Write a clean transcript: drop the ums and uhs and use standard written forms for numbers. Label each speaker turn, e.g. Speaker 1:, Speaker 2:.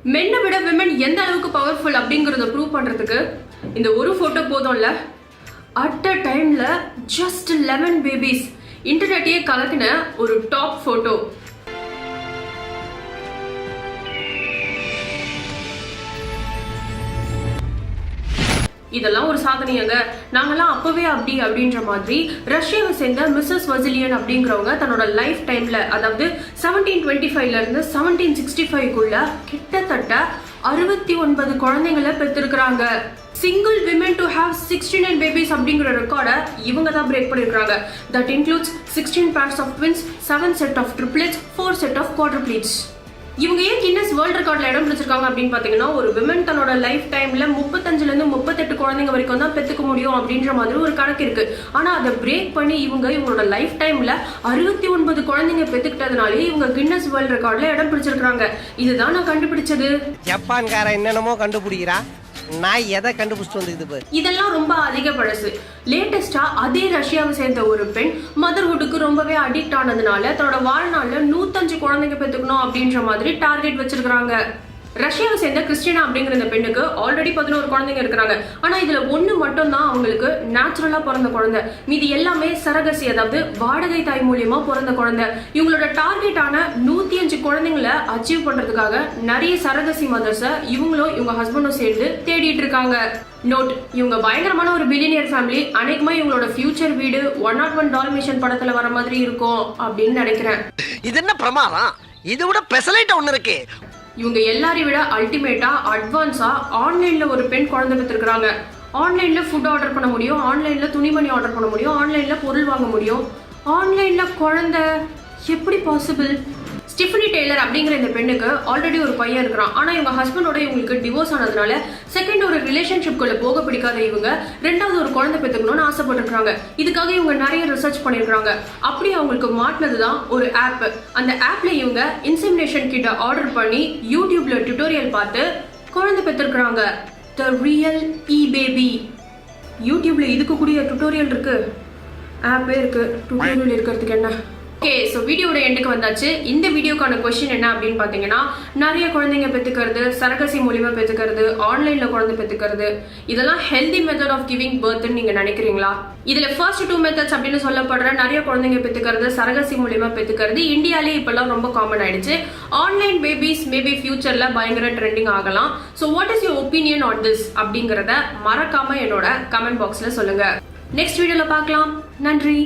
Speaker 1: மென்னை விட விமன் எந்த அளவுக்கு பவர்ஃபுல் அப்படிங்கறத ப்ரூவ் பண்றதுக்கு இந்த ஒரு போட்டோ போதும்ல. அட் அ டைம்ல ஜஸ்ட் 11 பேபிஸ் இன்டர்நெட்டையே கலக்கின ஒரு டாப் போட்டோ. இதெல்லாம் ஒரு சாதனையாங்க. நாங்கெல்லாம் அப்பவே அப்படின்ற மாதிரி ரஷ்யாவை சேர்ந்த மிஸ்ஸஸ் வசிலியன் அப்படிங்கிறவங்க தன்னோட லைஃப் டைம்ல, அதாவது 1725ல இருந்து 1765க்குள்ள கிட்டத்தட்ட 69 குழந்தைங்களை பெற்றிருக்கிறாங்க. Single women to have 69 babies அப்படிங்கிற ரெக்கார்டை இவங்க தான் பிரேக் பண்ணிருக்காங்க. That includes 16 pairs of twins, 7 set of triplets, 4 set of quadruplets. இவங்க ஏன் கின்னஸ் வேர்ல்ட் ரெக்கார்ட்ல இடம் பிடிச்சிருக்காங்க அப்படின்னு பாத்தீங்கன்னா, ஒரு விமன் தன்னோட லைஃப் டைம்ல 35ல இருந்து 38 குழந்தைங்க வரைக்கும் தான் பெத்துக்க முடியும் அப்படின்ற மாதிரி ஒரு கணக்கு இருக்கு. ஆனா அதை பிரேக் பண்ணி இவங்களோட லைஃப் டைம்ல 69 குழந்தைங்க பெத்துக்கிட்டதுனாலே இவங்க கின்னஸ் வேர்ல்ட் ரெக்கார்ட்ல இடம் பிடிச்சிருக்காங்க. இதுதான் நான் கண்டுபிடிச்சது.
Speaker 2: ஜப்பான்கார என்னென்னமோ கண்டுபிடிக்கிறா, நான் எதை கண்டுபிடிச்சிட்டு வந்துக்குது.
Speaker 1: இதெல்லாம் ரொம்ப அதிக பழசு. லேட்டஸ்டா அதே ரஷ்யாவை சேர்ந்த ஒரு பெண் மதர்ஹுட்டுக்கு ரொம்பவே அடிக்ட் ஆனதுனால தன்னோட வாழ்நாள்ல 105 குழந்தைங்க பெற்றுக்கணும் அப்படின்ற மாதிரி டார்கெட் வச்சிருக்காங்க. ரஷ்யாவை சேர்ந்த கிறிஸ்டினா அப்படிங்கிற இந்த பெண்ணுக்கு ஆல்ரெடி 11 குழந்தைங்க இருக்கிறாங்க. ஆனா இதுல ஒண்ணு மட்டும் தான் அவங்களுக்கு நேச்சுரலா பிறந்த குழந்தை. மீதி எல்லாமே சரகசி, அதாவது வாடகை தாய் மூலியமா பிறந்த குழந்தை. இவங்களோட டார்கெட்டான 105 குழந்தைங்களை அச்சீவ் பண்றதுக்காக நிறைய சரகசி மதர்ஸை இவங்களும் இவங்க ஹஸ்பண்டும் சேர்ந்து தேடிட்டு இருக்காங்க. நோட், இவங்க பயங்கரமான ஒரு பில்லியனியர் ஃபேமிலி. அநேகமா இவங்களோட ஃபியூச்சர் வீடு 101 டால்மேஷன் படத்துல வர மாதிரி இருக்கும் அப்படின்னு நினைக்கிறேன்.
Speaker 2: இது என்ன பிரமாதம், இதை விட பெசலைட் ஒண்ணு இருக்கு.
Speaker 1: இவங்க எல்லாரையும் விட அல்டிமேட்டா அட்வான்ஸா ஆன்லைன்ல ஒரு பெண் குழந்தை பெற்றிருக்காங்க. ஆன்லைன்ல ஃபுட் ஆர்டர் பண்ண முடியும், ஆன்லைன்ல துணிமணி ஆர்டர் பண்ண முடியும், ஆன்லைன்ல பொருள் வாங்க முடியும். ஆன்லைன்ல குழந்தை எப்படி பாசிபிள்? ஸ்டிஃபனி டெய்லர் அப்படிங்கிற இந்த பெண்ணுக்கு ஆல்ரெடி ஒரு பையன் இருக்கிறான். ஆனா இவங்க ஹஸ்பண்டோட இவங்களுக்கு டிவோர்ஸ் ஆனதுனால செகண்ட் ஒரு ரிலேஷன்ஷிப்குள்ள போக பிடிக்காத இவங்க ரெண்டாவது ஒரு குழந்தை பெற்றுக்கணும்னு ஆசைப்பட்டிருக்காங்க. இதுக்காக இவங்க நிறைய ரிசர்ச் பண்ணிருக்காங்க. அப்படி அவங்களுக்கு மாட்டினதுதான் ஒரு ஆப். அந்த ஆப்ல இவங்க இன்செமினேஷன் கிட்ட ஆர்டர் பண்ணி யூடியூப்ல டியூட்டோரியல் பார்த்து குழந்தை பெற்றிருக்காங்க. The real E baby. யூடியூப்ல இதுக்கு கூடிய டியூட்டோரியல் இருக்கு, ஆப்பே இருக்கு, டியூட்டோரியல் இருக்கிறதுக்கு என்ன? ஓகே, ஸோ வீடியோட எண்டுக்கு வந்தாச்சு. இந்த வீடியோக்கான கொஸ்டின் என்ன அப்படின்னு பார்த்தீங்கன்னா, நிறைய குழந்தைங்க பெற்றுக்கிறது, சரகசி மூலியமா பெற்றுக்கிறது, ஆன்லைனில் குழந்தை பெற்றுக்கிறது, இதெல்லாம் ஹெல்தி மெத்தட் ஆஃப் கிவிங் பர்த்னு நீங்கள் நினைக்கிறீங்களா? இதில் ஃபர்ஸ்ட் 2 மெத்தட்ஸ் அப்படின்னு சொல்லப்படுற நிறைய குழந்தைங்க பெற்றுக்கிறது, சரகசி மூலியமா பெற்றுக்கிறது இந்தியாலே இப்பெல்லாம் ரொம்ப காமன் ஆயிடுச்சு. ஆன்லைன் பேபிஸ் மேபி ஃபியூச்சரில் பயங்கர ட்ரெண்டிங் ஆகலாம். So what is your opinion on this அப்படிங்கிறத மறக்காம என்னோட கமெண்ட் பாக்ஸில் சொல்லுங்க. நெக்ஸ்ட் வீடியோவில் பார்க்கலாம். நன்றி.